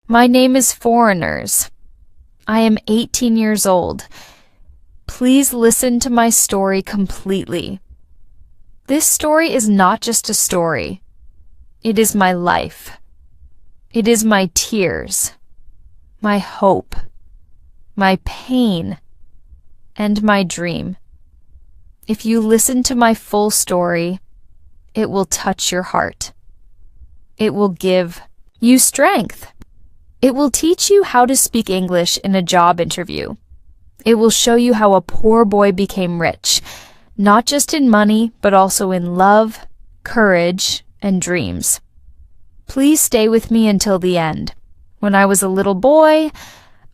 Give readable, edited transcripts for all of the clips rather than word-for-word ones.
My name is Foreigners. I am 18 years old. Please listen to my story completely. This story is not just a story. It is my life. It is my tears, my hope, my pain, and my dream. If you listen to my full story, it will touch your heart. It will give you strength. It will teach you how to speak English in a job interview. It will show you how a poor boy became rich, not just in money, but also in love, courage, and dreams. Please stay with me until the end. When I was a little boy,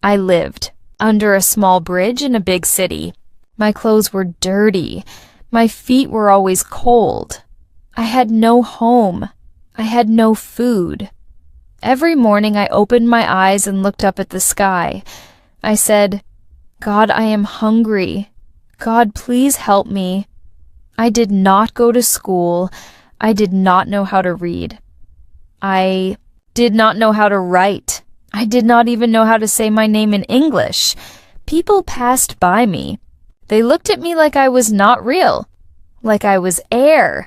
I lived under a small bridge in a big city. My clothes were dirty. My feet were always cold. I had no home. I had no food. Every morning I opened my eyes and looked up at the sky. I said, God, I am hungry. God, please help me. I did not go to school. I did not know how to read. I did not know how to write. I did not even know how to say my name in English. People passed by me. They looked at me like I was not real, like I was air.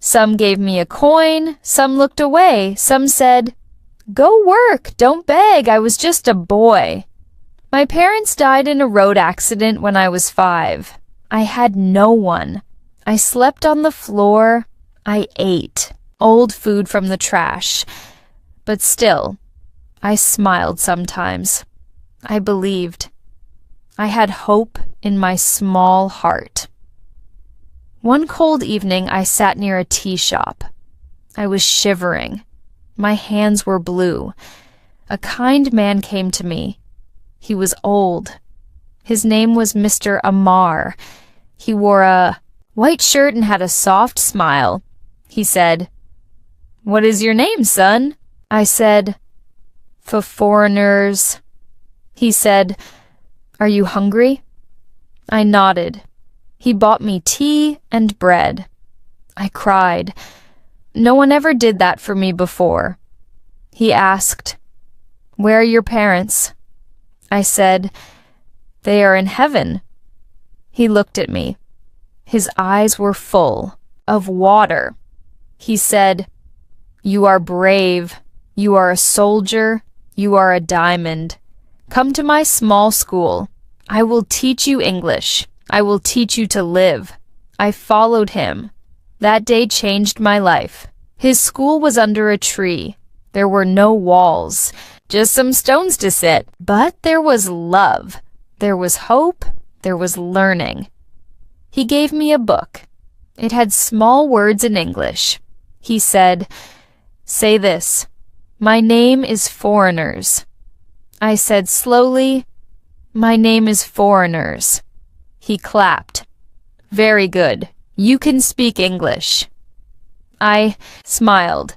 Some gave me a coin, some looked away, some said, "Go work, don't beg, I was just a boy." My parents died in a road accident when I was 5. I had no one. I slept on the floor. I ate old food from the trash. But still, I smiled sometimes. I believed. I had hope in my small heart. One cold evening, I sat near a tea shop. I was shivering. My hands were blue. A kind man came to me. He was old. His name was Mr. Amar. He wore a white shirt and had a soft smile. He said, "What is your name, son?" I said, "For foreigners." He said, "Are you hungry?" I nodded. He bought me tea and bread. I cried. No one ever did that for me before. He asked, "Where are your parents?" I said, "They are in heaven." He looked at me. His eyes were full of water. He said, "You are brave. You are a soldier. You are a diamond. Come to my small school. I will teach you English. I will teach you to live." I followed him. That day changed my life. His school was under a tree. There were no walls, just some stones to sit. But there was love. There was hope. There was learning. He gave me a book. It had small words in English. He said, "Say this. My name is Foreigners." I said slowly, "My name is Foreigners." He clapped. "Very good. You can speak English." I smiled.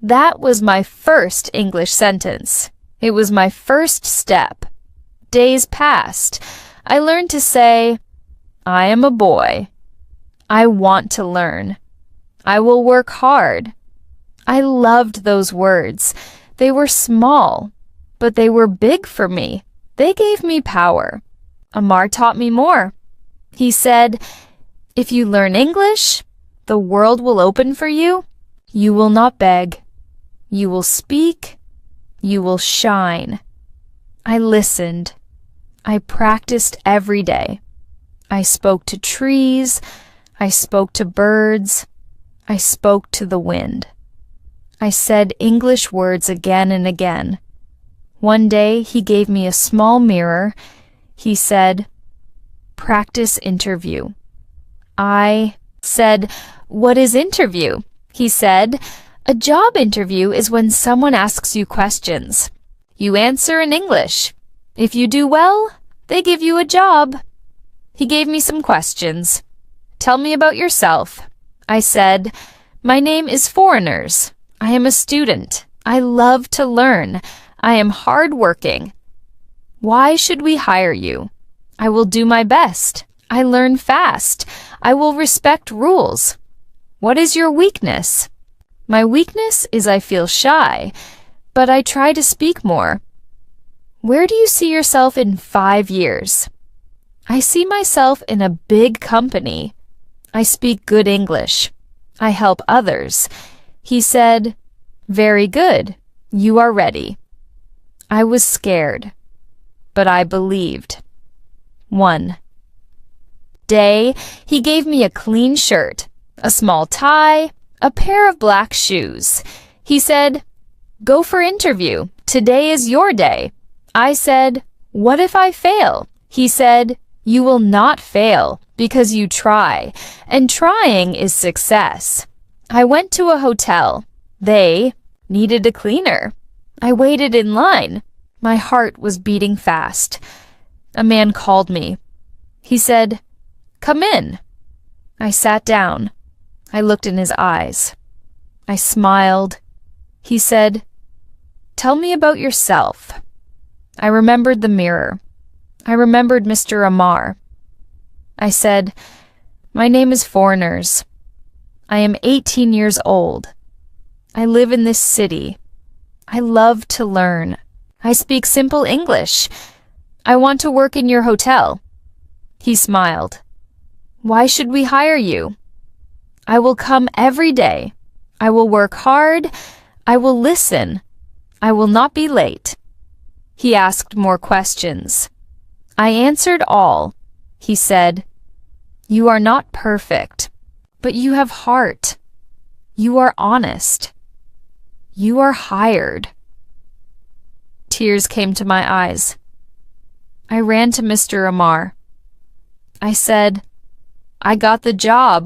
That was my first English sentence. It was my first step. Days passed. I learned to say, "I am a boy. I want to learn. I will work hard." I loved those words. They were small, but they were big for me. They gave me power. Amar taught me more. He said, "If you learn English, the world will open for you. You will not beg. You will speak. You will shine." I listened. I practiced every day. I spoke to trees. I spoke to birds. I spoke to the wind. I said English words again and again. One day, he gave me a small mirror. He said, "Practice interview." I said, "What is interview?" He said, "A job interview is when someone asks you questions. You answer in English. If you do well, they give you a job." He gave me some questions. "Tell me about yourself." I said, "My name is Foreigners. I am a student. I love to learn. I am hardworking." "Why should we hire you?" "I will do my best. I learn fast. I will respect rules." "What is your weakness?" "My weakness is I feel shy, but I try to speak more. Where do you see yourself in 5 years? I see myself in a big company. I speak good English. I help others. He said, "Very good. You are ready." I was scared, but I believed. 1. Day, he gave me a clean shirt, a small tie, a pair of black shoes. He said, "Go for interview. Today is your day." I said, "What if I fail?" He said, "You will not fail because you try, and trying is success." I went to a hotel. They needed a cleaner. I waited in line. My heart was beating fast. A man called me. He said, "Come in." I sat down. I looked in his eyes. I smiled. He said, "Tell me about yourself." I remembered the mirror. I remembered Mr. Amar. I said, "My name is Foreigners. I am 18 years old. I live in this city. I love to learn. I speak simple English. I want to work in your hotel." He smiled. "Why should we hire you?" "I will come every day. I will work hard. I will listen. I will not be late." He asked more questions. I answered all. He said, "You are not perfect, but you have heart. You are honest. You are hired." Tears came to my eyes. I ran to Mr. Amar. I said, "I got the job."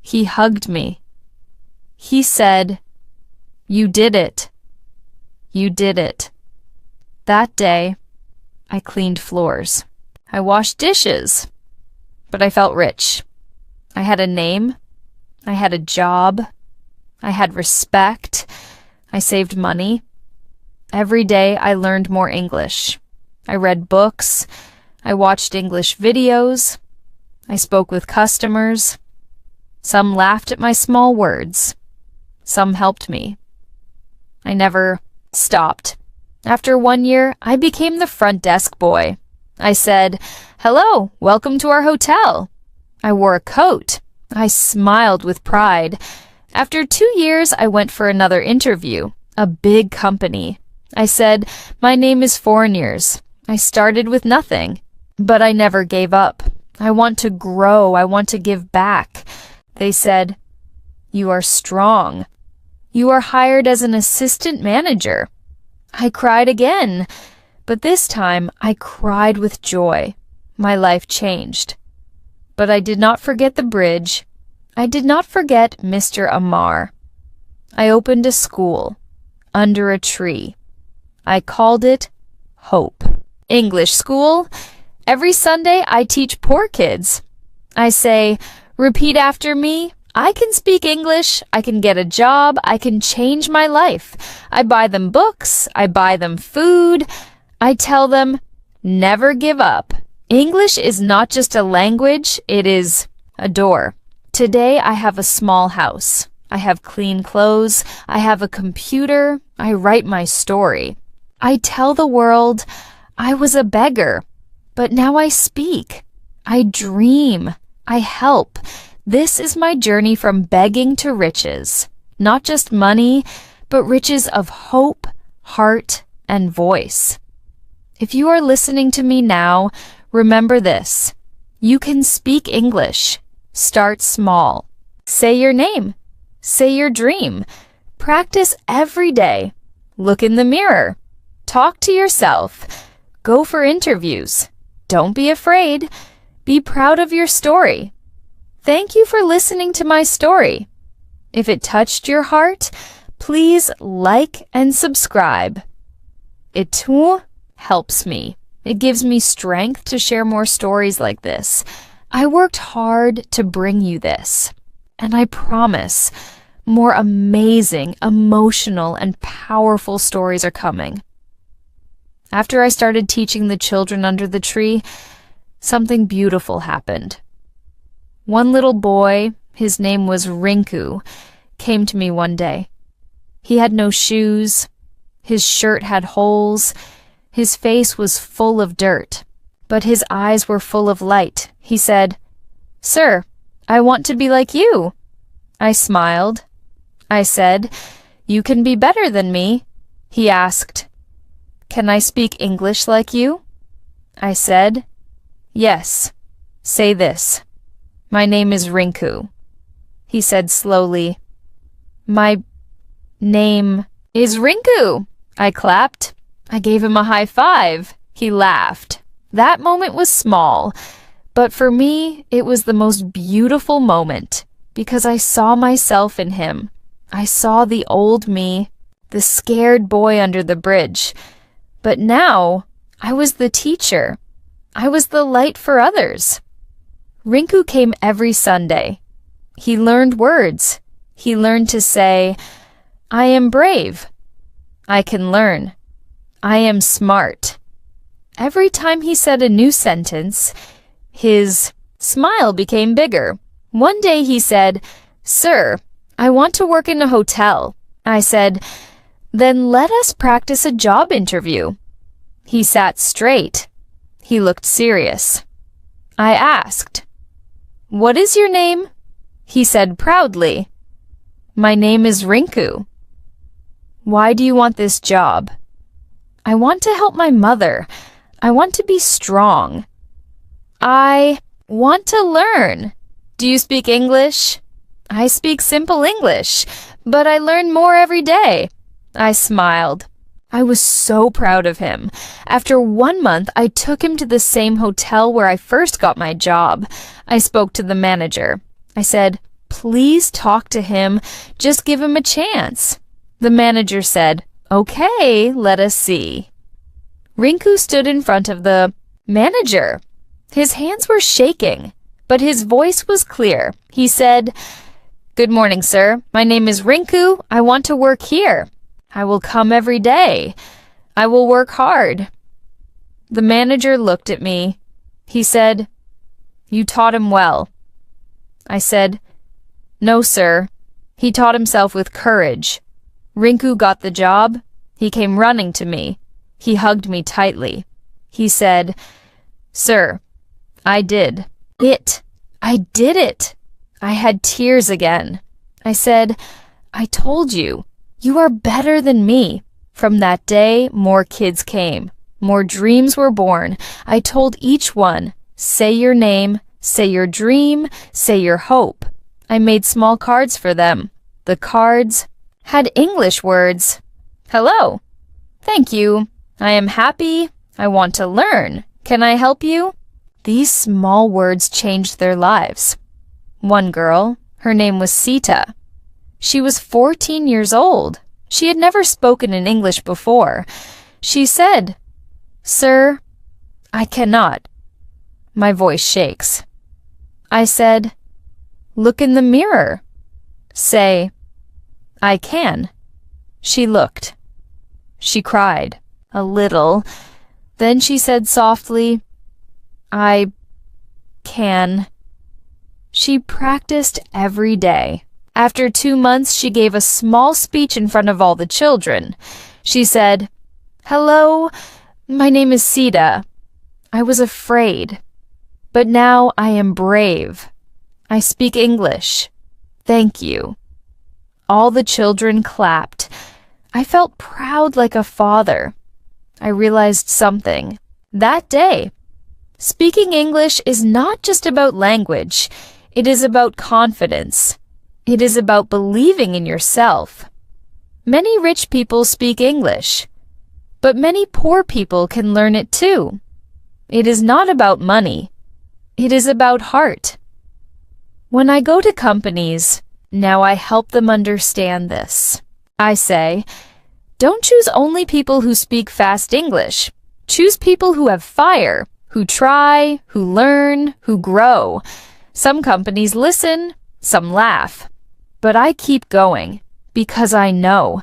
He hugged me. He said, "You did it. You did it." That day, I cleaned floors. I washed dishes. But I felt rich. I had a name. I had a job. I had respect. I saved money. Every day I learned more English. I read books. I watched English videos. I spoke with customers. Some laughed at my small words. Some helped me. I never stopped. After 1 year, I became the front desk boy. I said, "Hello, welcome to our hotel." I wore a coat. I smiled with pride. After 2 years, I went for another interview, a big company. I said, "My name is Foreigners. I started with nothing, but I never gave up. I want to grow. I want to give back." They said, "You are strong. You are hired as an assistant manager." I cried again, but this time I cried with joy. My life changed. But I did not forget the bridge. I did not forget Mr. Amar. I opened a school under a tree. I called it Hope. English school. Every Sunday I teach poor kids. I say, "Repeat after me. I can speak English, I can get a job, I can change my life." I buy them books, I buy them food. I tell them, never give up. English is not just a language, it is a door. Today I have a small house. I have clean clothes. I have a computer. I write my story. I tell the world I was a beggar, but now I speak. I dream. I help. This is my journey from begging to riches. Not just money, but riches of hope, heart, and voice. If you are listening to me now, remember this. You can speak English. Start small. Say your name. Say your dream. Practice every day. Look in the mirror. Talk to yourself. Go for interviews. Don't be afraid. Be proud of your story. Thank you for listening to my story. If it touched your heart, please like and subscribe. It too helps me. It gives me strength to share more stories like this. I worked hard to bring you this, and I promise more amazing, emotional, and powerful stories are coming. After I started teaching the children under the tree, something beautiful happened. One little boy, his name was Rinku, came to me one day. He had no shoes, His shirt had holes. His face was full of dirt, but his eyes were full of light. He said, "Sir, I want to be like you." I smiled. I said, "You can be better than me." He asked, "Can I speak English like you?" I said, "Yes. Say this. My name is Rinku." He said slowly, "My name is Rinku." I clapped. I gave him a high five. He laughed. That moment was small, but for me, it was the most beautiful moment because I saw myself in him. I saw the old me, the scared boy under the bridge. But now, I was the teacher. I was the light for others. Rinku came every Sunday. He learned words. He learned to say, "I am brave. I can learn. I am smart." Every time he said a new sentence, his smile became bigger. One day he said, "Sir, I want to work in a hotel." I said, "Then let us practice a job interview." He sat straight. He looked serious. I asked, "What is your name?" He said proudly, "My name is Rinku." "Why do you want this job?" "I want to help my mother. I want to be strong. I want to learn." "Do you speak English?" "I speak simple English, but I learn more every day." I smiled. I was so proud of him. After 1 month, I took him to the same hotel where I first got my job. I spoke to the manager. I said, "Please talk to him. Just give him a chance." The manager said, "Okay, let us see." Rinku stood in front of the manager. His hands were shaking, but his voice was clear. He said, "Good morning, sir. My name is Rinku. I want to work here. I will come every day. I will work hard." The manager looked at me. He said, "You taught him well." I said, "No, sir. He taught himself with courage." Rinku got the job. He came running to me. He hugged me tightly. He said, "Sir, I did it. I did it." I had tears again. I said, "I told you, you are better than me." From that day, more kids came. More dreams were born. I told each one, "Say your name, say your dream, say your hope." I made small cards for them. The cards had English words. "Hello. Thank you. I am happy. I want to learn. Can I help you?" These small words changed their lives. One girl, her name was Sita. She was 14 years old. She had never spoken in English before. She said, "Sir, I cannot." My voice shakes. I said, "Look in the mirror. Say, I can." She looked. She cried a little. Then she said softly, "I can." She practiced every day. After 2 months, she gave a small speech in front of all the children. She said, "Hello, my name is Sita. I was afraid, but now I am brave. I speak English. Thank you." All the children clapped. I felt proud like a father. I realized something. That day, speaking English is not just about language. It is about confidence. It is about believing in yourself. Many rich people speak English, but many poor people can learn it too. It is not about money. It is about heart. When I go to companies, now I help them understand this. I say, don't choose only people who speak fast English. Choose people who have fire, who try, who learn, who grow. Some companies listen, some laugh. But I keep going because I know.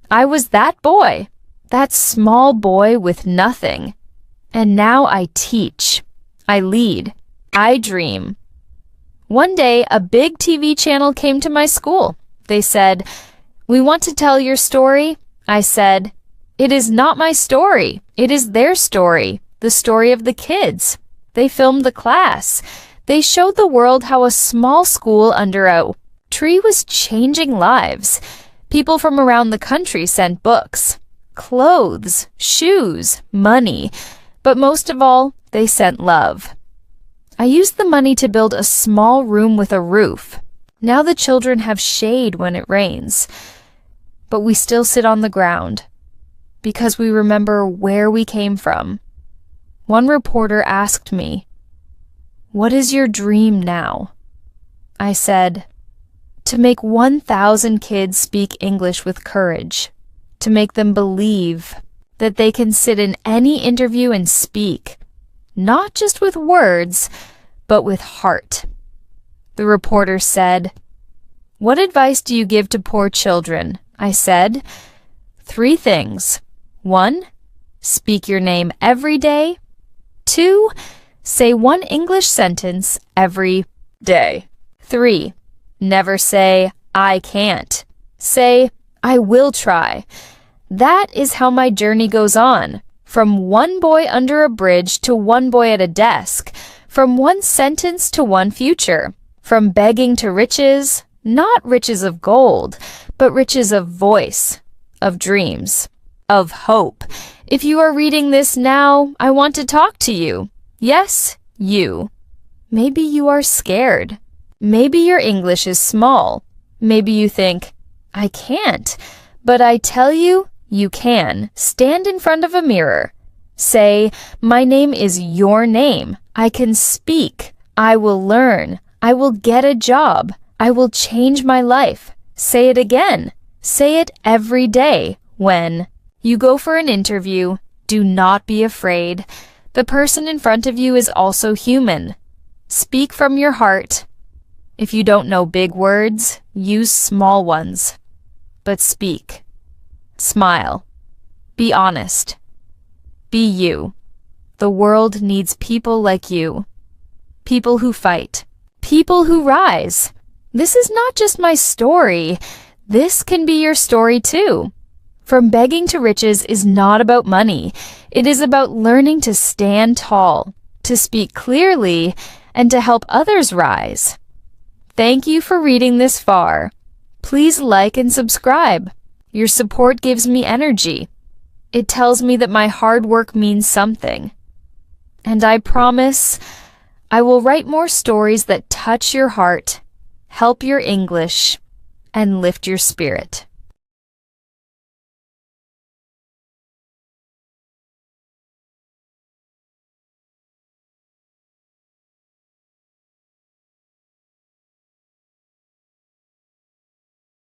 I was that boy, that small boy with nothing. And now I teach. I lead. I dream. One day, a big TV channel came to my school. They said, "We want to tell your story." I said, It is not my story. It is their story, the story of the kids. They filmed the class. They showed the world how a small school under a tree was changing lives. People from around the country sent books, clothes, shoes, money, but most of all, they sent love. I used the money to build a small room with a roof. Now the children have shade when it rains, but we still sit on the ground because we remember where we came from. One reporter asked me, "What is your dream now?" I said, "To make 1,000 kids speak English with courage, to make them believe that they can sit in any interview and speak, not just with words, but with heart." The reporter said, "What advice do you give to poor children?" I said, 3 things. 1, speak your name every day. 2, say 1 English sentence every day. 3, never say, "I can't." Say, "I will try." That is how my journey goes on. From 1 boy under a bridge to 1 boy at a desk. From 1 sentence to 1 future. From begging to riches, not riches of gold, but riches of voice, of dreams, of hope. If you are reading this now, I want to talk to you. Yes, you. Maybe you are scared. Maybe your English is small. Maybe you think, "I can't." But I tell you, you can. Stand in front of a mirror. Say, "My name is your name. I can speak. I will learn. I will get a job. I will change my life." Say it again. Say it every day. When you go for an interview, do not be afraid. The person in front of you is also human. Speak from your heart. If you don't know big words, use small ones. But speak. Smile. Be honest. Be you. The world needs people like you. People who fight. People who rise. This is not just my story. This can be your story too. From begging to riches is not about money. It is about learning to stand tall, to speak clearly, and to help others rise. Thank you for reading this far. Please like and subscribe. Your support gives me energy. It tells me that my hard work means something. And I promise I will write more stories that touch your heart, help your English, and lift your spirit.